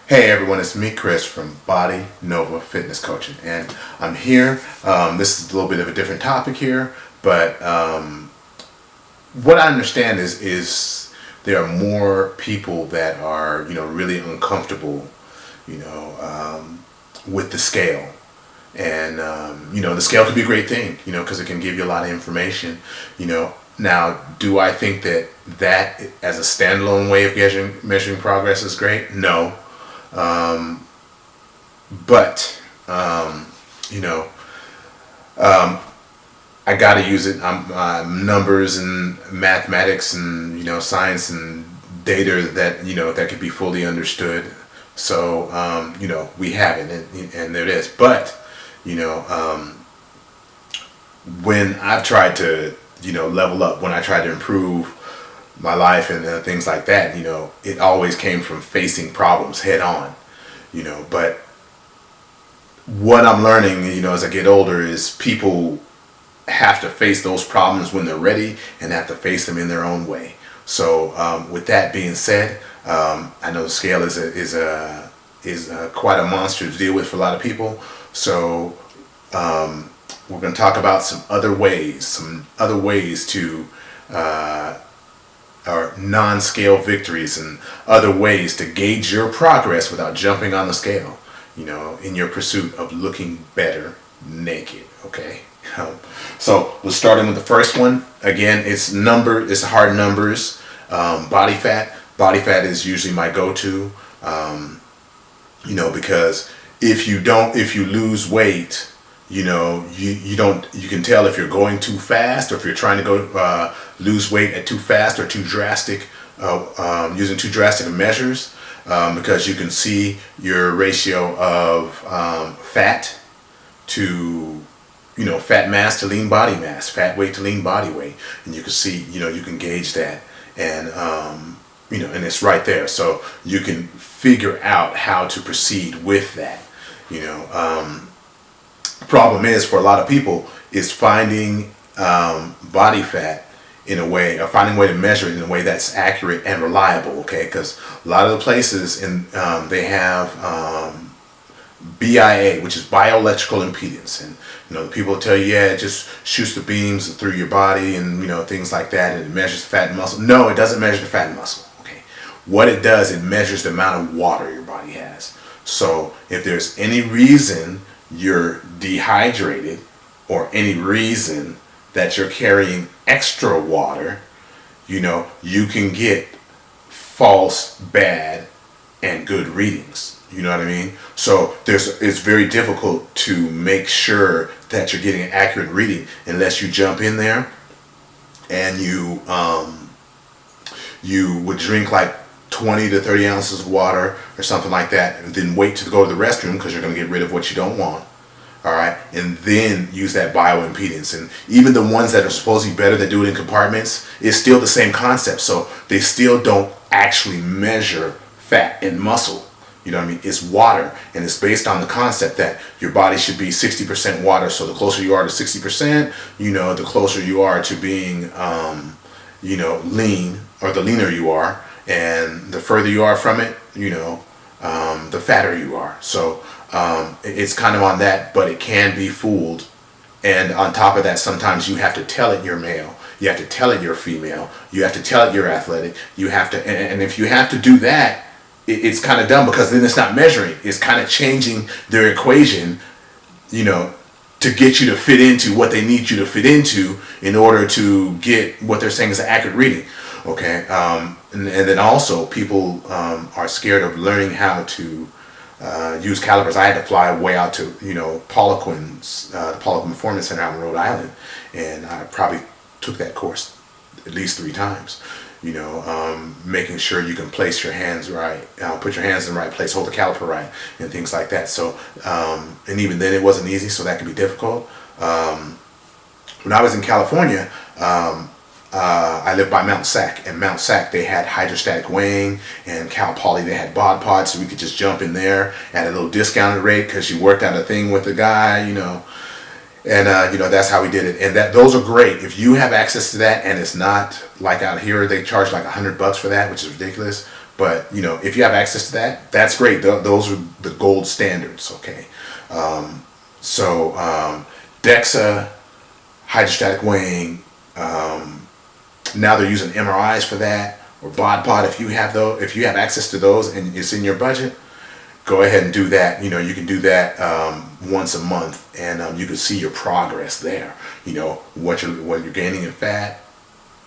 Hey everyone, it's me, Chris, from Body Nova Fitness Coaching, and I'm here. This is a little bit of a different topic here, but what I understand is there are more people that are really uncomfortable, with the scale, and the scale can be a great thing, because it can give you a lot of information. Now, do I think that as a standalone way of measuring progress is great? No. But I got to use it. Numbers and mathematics and science and data that can be fully understood. So we have it, and there it is. But when I've tried to level up, when I tried to improve my life and things like that, it always came from facing problems head on, but what I'm learning, as I get older, is people have to face those problems when they're ready and have to face them in their own way. So with that being said, I know the scale is quite a monster to deal with for a lot of people. So we're going to talk about some other ways to or non-scale victories and other ways to gauge your progress without jumping on the scale, in your pursuit of looking better naked. Okay. So we're starting with the first one. Again, it's hard numbers. Body fat is usually my go-to, because if you lose weight, you can tell if you're going too fast or if you're trying to go lose weight at too fast or too drastic, using too drastic measures, because you can see your ratio of fat to fat mass to lean body mass, fat weight to lean body weight, and you can see you can gauge that, and and it's right there, so you can figure out how to proceed with that. Problem is, for a lot of people, is finding body fat in a way, or finding a way to measure it in a way that's accurate and reliable. Okay, because a lot of the places they have BIA, which is bioelectrical impedance, and the people tell you, it just shoots the beams through your body and things like that, and it measures fat and muscle. No, it doesn't measure the fat and muscle. Okay, what it does, it measures the amount of water your body has. So if there's any reason you're dehydrated, or any reason that you're carrying extra water, you can get false, bad, and good readings. You know what I mean? So it's very difficult to make sure that you're getting an accurate reading unless you jump in there and you would drink like 20 to 30 ounces of water or something like that, and then wait to go to the restroom because you're going to get rid of what you don't want. All right, and then use that bioimpedance. And even the ones that are supposed to be better that do it in compartments, it's still the same concept. So they still don't actually measure fat and muscle. You know what I mean? It's water, and it's based on the concept that your body should be 60% water. So the closer you are to 60%, the closer you are to being, lean, or the leaner you are. And the further you are from it, the fatter you are. So it's kind of on that, but it can be fooled. And on top of that, sometimes you have to tell it you're male. You have to tell it you're female. You have to tell it you're athletic. You have to, and if you have to do that, it's kind of dumb, because then it's not measuring. It's kind of changing their equation, to get you to fit into what they need you to fit into in order to get what they're saying is an accurate reading. Okay, and then also people are scared of learning how to use calipers. I had to fly way out to Poliquin's, the Poliquin Performance Center out in Rhode Island, and I probably took that course at least 3 times. Making sure you can place your hands right, put your hands in the right place, hold the caliper right, and things like that. So, and even then it wasn't easy, so that could be difficult. When I was in California, I lived by Mount Sac, and Mount Sac, they had hydrostatic weighing, and Cal Poly, they had bod pods, so we could just jump in there at a little discounted rate because you worked out a thing with the guy, and that's how we did it. And those are great if you have access to that, and it's not like out here they charge like $100 for that, which is ridiculous. But if you have access to that, that's great. Those are the gold standards. Okay, so DEXA, hydrostatic weighing. Now they're using MRIs for that, or BOD-POD. If you have access to those and it's in your budget, go ahead and do that. You can do that once a month, and you can see your progress there. What you're gaining in fat,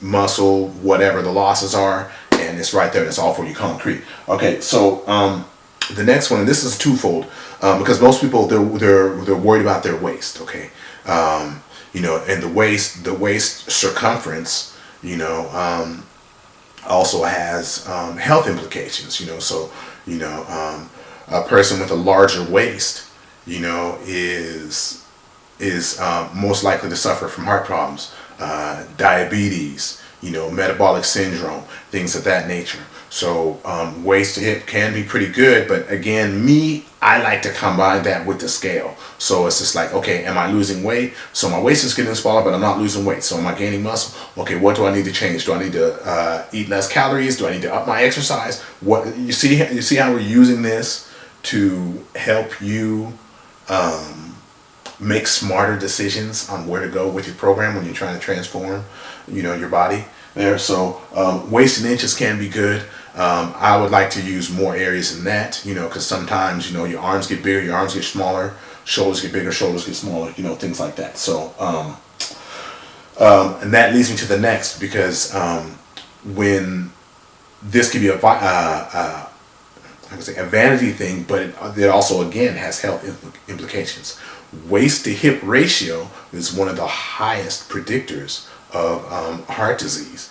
muscle, whatever the losses are, and it's right there. That's all for you concrete. Okay, so the next one, and this is twofold, because most people they're worried about their waist. Okay, and the waist circumference, also has health implications. So a person with a larger waist, is most likely to suffer from heart problems, diabetes, metabolic syndrome, things of that nature. So waist to hip can be pretty good, but again, I like to combine that with the scale. So it's just like, okay, am I losing weight? So my waist is getting smaller, but I'm not losing weight. So am I gaining muscle? Okay, what do I need to change? Do I need to eat less calories? Do I need to up my exercise? What you see how we're using this to help you make smarter decisions on where to go with your program when you're trying to transform, your body there. So waist and inches can be good. I would like to use more areas than that, because sometimes, your arms get bigger, your arms get smaller, shoulders get bigger, shoulders get smaller, things like that. So, and that leads me to the next, because when this could be a vanity thing, but it also, again, has health implications. Waist to hip ratio is one of the highest predictors of heart disease,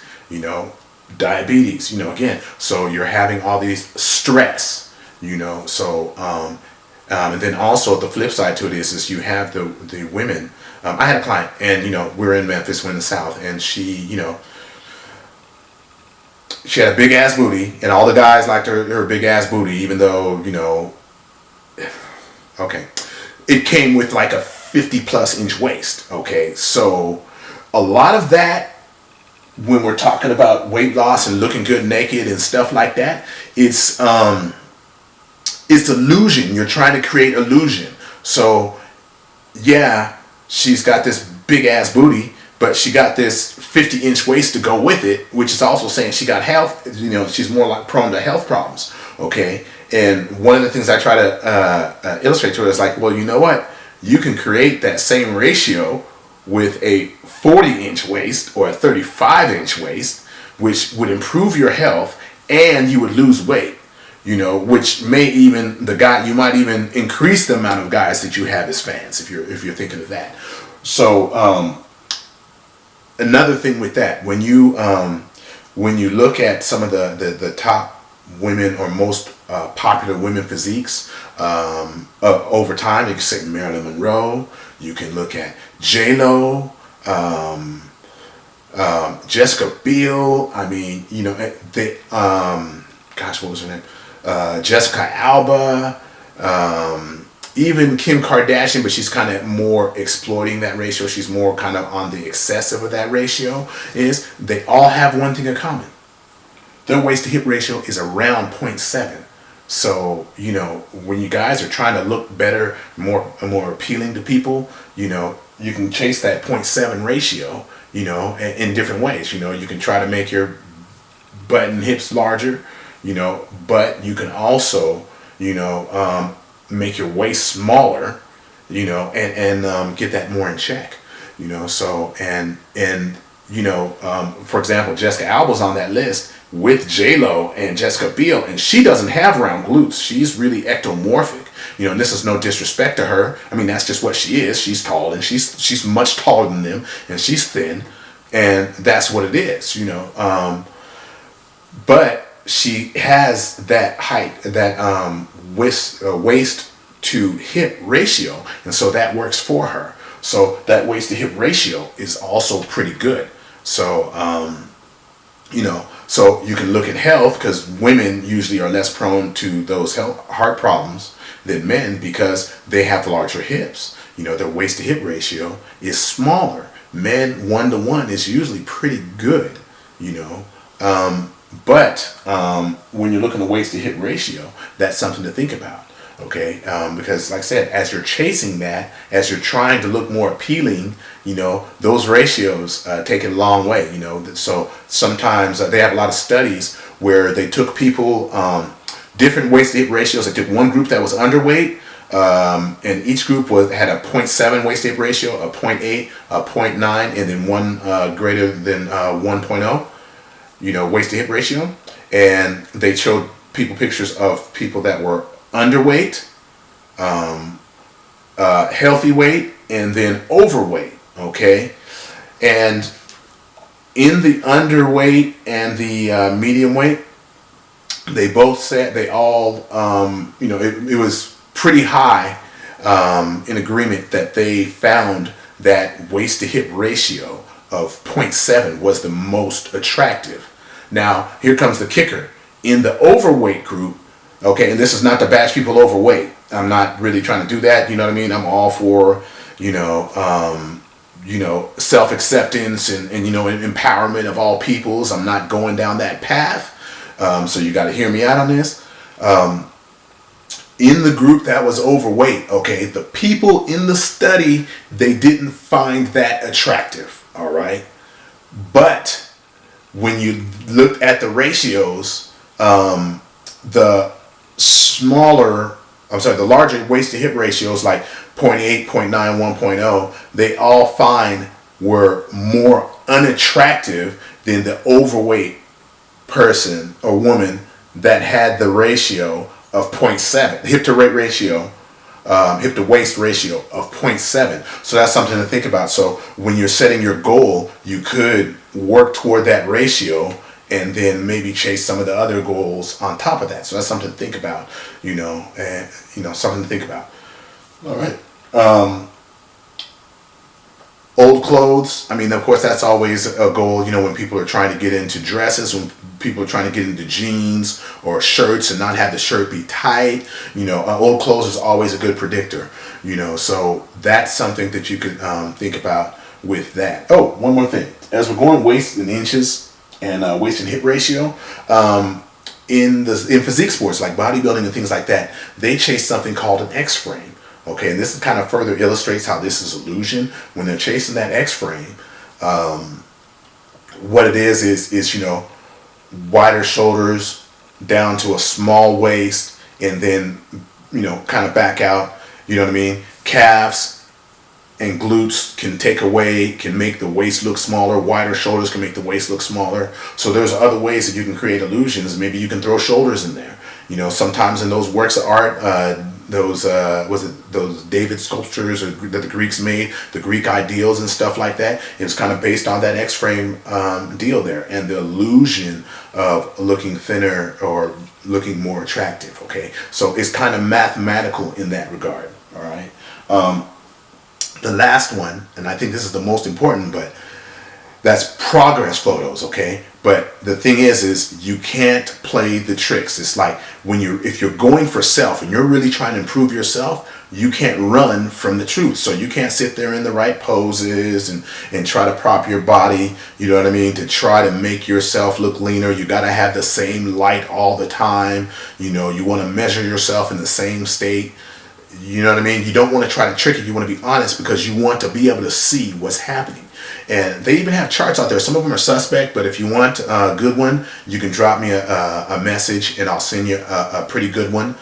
diabetes, again. So you're having all these stress, so and then also the flip side to it is you have the women. I had a client, and we're in Memphis, we're in the South, and she had a big ass booty, and all the guys liked her big ass booty, even though okay, it came with like a 50+ inch waist. Okay, so a lot of that, when we're talking about weight loss and looking good naked and stuff like that, it's illusion. You're trying to create illusion. So yeah, she's got this big ass booty, but she got this 50-inch waist to go with it, which is also saying she got health, she's more like prone to health problems. Okay, and one of the things I try to illustrate to her is like, well, you know what, you can create that same ratio with a 40-inch waist or a 35-inch waist, which would improve your health, and you would lose weight, which may even you might even increase the amount of guys that you have as fans, if you're thinking of that. So another thing with that, when you look at some of the top women or most popular women physiques over time, you can say Marilyn Monroe. You can look at J-Lo, Jessica Biel. I mean, gosh, what was her name? Jessica Alba, even Kim Kardashian, but she's kind of more exploiting that ratio. She's more kind of on the excessive of that ratio. Is they all have one thing in common. Their waist to hip ratio is around 0.7. So, when you guys are trying to look better, more appealing to people, you can chase that 0.7 ratio, in different ways. You can try to make your butt and hips larger, but you can also, make your waist smaller, and get that more in check, so, for example, Jessica Alba's on that list with J-Lo and Jessica Biel, and she doesn't have round glutes. She's really ectomorphic, and this is no disrespect to her. I mean, that's just what she is. She's tall, and she's much taller than them, and she's thin, and that's what it is, but she has that height, that waist to hip ratio, and so that works for her. So that waist to hip ratio is also pretty good. So so you can look at health, because women usually are less prone to those heart problems than men, because they have larger hips. Their waist to hip ratio is smaller. Men 1-to-1 is usually pretty good, But when you're looking at waist to hip ratio, that's something to think about. Okay, because like I said, as you're chasing that, as you're trying to look more appealing, those ratios take it a long way. So sometimes they have a lot of studies where they took people different waist to hip ratios. They took one group that was underweight, and each group had a 0.7 waist to hip ratio, a 0.8, a 0.9, and then one greater than 1.0. Waist to hip ratio, and they showed people pictures of people that were underweight, healthy weight, and then overweight. Okay, and in the underweight and the medium weight, they both said they all, it was pretty high in agreement that they found that waist to hip ratio of 0.7 was the most attractive. Now, here comes the kicker. In the overweight group, okay, and this is not to bash people overweight. I'm not really trying to do that. You know what I mean? I'm all for, self-acceptance and empowerment of all peoples. I'm not going down that path. So you got to hear me out on this. In the group that was overweight, okay, the people in the study, they didn't find that attractive. All right. But when you looked at the ratios, the larger waist to hip ratios like 0.8, 0.9, 1.0, they all find were more unattractive than the overweight person or woman that had the ratio of 0.7, hip to waist ratio of 0.7. So that's something to think about. So when you're setting your goal, you could work toward that ratio and then maybe chase some of the other goals on top of that. So that's something to think about, something to think about. All right. Old clothes. I mean, of course, that's always a goal, when people are trying to get into dresses, when people are trying to get into jeans or shirts and not have the shirt be tight. Old clothes is always a good predictor, so that's something that you could think about with that. Oh, one more thing. As we're going waist in inches and waist and hip ratio, in physique sports like bodybuilding and things like that, they chase something called an X-frame. Okay, and this kind of further illustrates how this is illusion. When they're chasing that X-frame, what it is wider shoulders down to a small waist, and then kind of back out. You know what I mean? Calves and glutes can make the waist look smaller. Wider shoulders can make the waist look smaller. So there's other ways that you can create illusions. Maybe you can throw shoulders in there. Sometimes in those works of art, those David sculptures that the Greeks made, the Greek ideals and stuff like that, it was kind of based on that X-frame deal there, and the illusion of looking thinner or looking more attractive. Okay, so it's kind of mathematical in that regard. All right. The last one, and I think this is the most important, but that's progress photos, okay? But the thing is you can't play the tricks. It's like if you're going for self and you're really trying to improve yourself, you can't run from the truth. So you can't sit there in the right poses and try to prop your body, you know what I mean, to try to make yourself look leaner. You got to have the same light all the time. You want to measure yourself in the same state. You know what I mean? You don't want to try to trick it. You want to be honest because you want to be able to see what's happening. And they even have charts out there. Some of them are suspect, but if you want a good one, you can drop me a message and I'll send you a pretty good one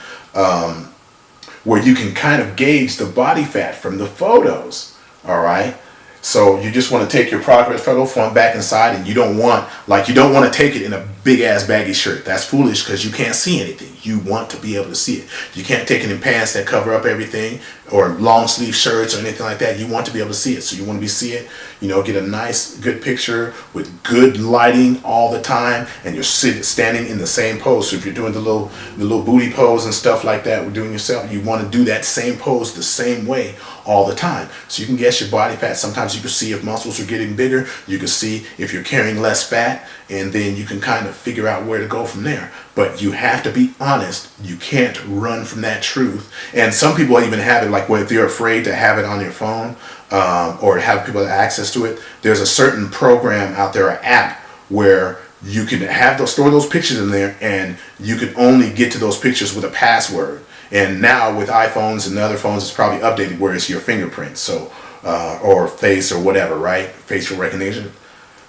where you can kind of gauge the body fat from the photos. All right. So you just want to take your progress photo front, back, and side, and you don't want to take it in a big ass baggy shirt. That's foolish because you can't see anything. You want to be able to see it. You can't take it in pants that cover up everything or long sleeve shirts or anything like that. You want to be able to see it. So you want to see it, get a nice, good picture with good lighting all the time, and you're standing in the same pose. So if you're doing the little booty pose and stuff like that, we're doing yourself, you want to do that same pose the same way all the time. So you can guess your body fat. Sometimes you can see if muscles are getting bigger. You can see if you're carrying less fat, and then you can kind of figure out where to go from there. But you have to be honest. You can't run from that truth. And some people even have it like if you're afraid to have it on your phone or have people have access to it, there's a certain program out there, an app, where you can store those pictures in there, and you can only get to those pictures with a password. And now with iPhones and other phones, it's probably updated where it's your fingerprint, so or face or whatever, right? Facial recognition.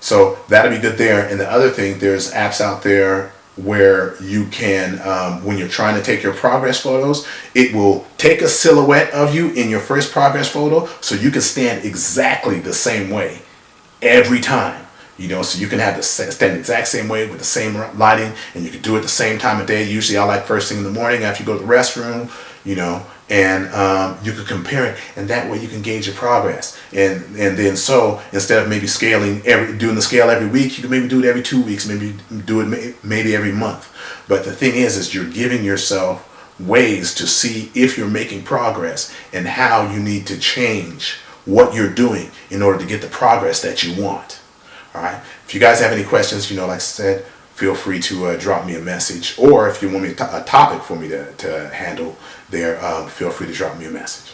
So that'll be good there. And the other thing, there's apps out there where you can, when you're trying to take your progress photos, it will take a silhouette of you in your first progress photo, so you can stand exactly the same way every time. You know, so you can have stand the exact same way with the same lighting, and you can do it the same time of day. Usually I like first thing in the morning after you go to the restroom, you know, and you can compare it, and that way you can gauge your progress. And then so instead of maybe doing the scale every week, you can maybe do it every 2 weeks, maybe do it maybe every month. But the thing is you're giving yourself ways to see if you're making progress and how you need to change what you're doing in order to get the progress that you want. All right. If you guys have any questions, you know, like I said, feel free to drop me a message, or if you want me a topic for me to handle there, feel free to drop me a message.